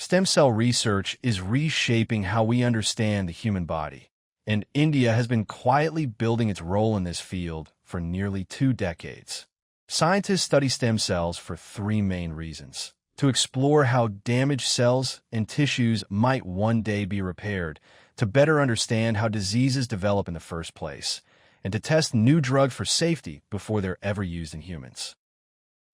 Stem cell research is reshaping how we understand the human body, and India has been quietly building its role in this field for nearly 2 decades. Scientists study stem cells for 3 main reasons: to explore how damaged cells and tissues might one day be repaired, to better understand how diseases develop in the first place, and to test new drugs for safety before they're ever used in humans.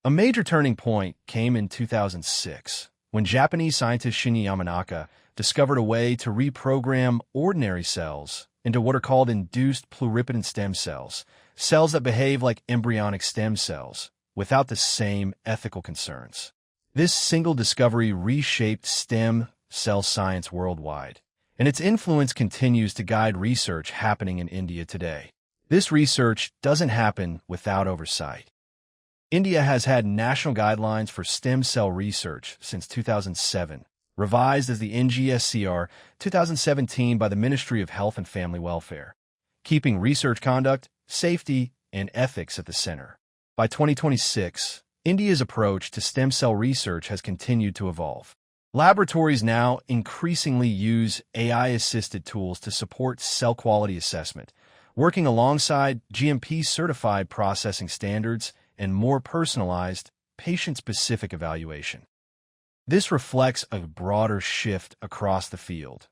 A major turning point came in 2006, when Japanese scientist Shinya Yamanaka discovered a way to reprogram ordinary cells into what are called induced pluripotent stem cells, cells that behave like embryonic stem cells, without the same ethical concerns. This single discovery reshaped stem cell science worldwide, and its influence continues to guide research happening in India today. This research doesn't happen without oversight. India has had national guidelines for stem cell research since 2007, revised as the NGSCR 2017 by the Ministry of Health and Family Welfare, keeping research conduct, safety, and ethics at the center. By 2026, India's approach to stem cell research has continued to evolve. Laboratories now increasingly use AI-assisted tools to support cell quality assessment, working alongside GMP-certified processing standards and more personalized, patient-specific evaluation. This reflects a broader shift across the field,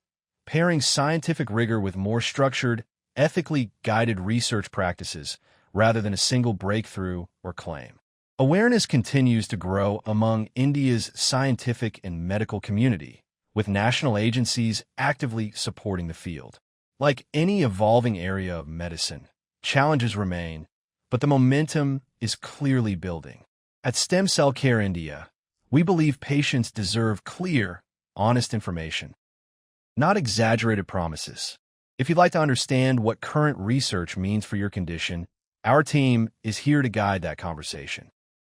pairing scientific rigor with more structured, ethically guided research practices rather than a single breakthrough or claim. Awareness continues to grow among India's scientific and medical community, with national agencies actively supporting the field. Like any evolving area of medicine, challenges remain, but the momentum is clearly building. At Stem Cell Care India, we believe patients deserve clear, honest information, not exaggerated promises. If you'd like to understand what current research means for your condition, our team is here to guide that conversation.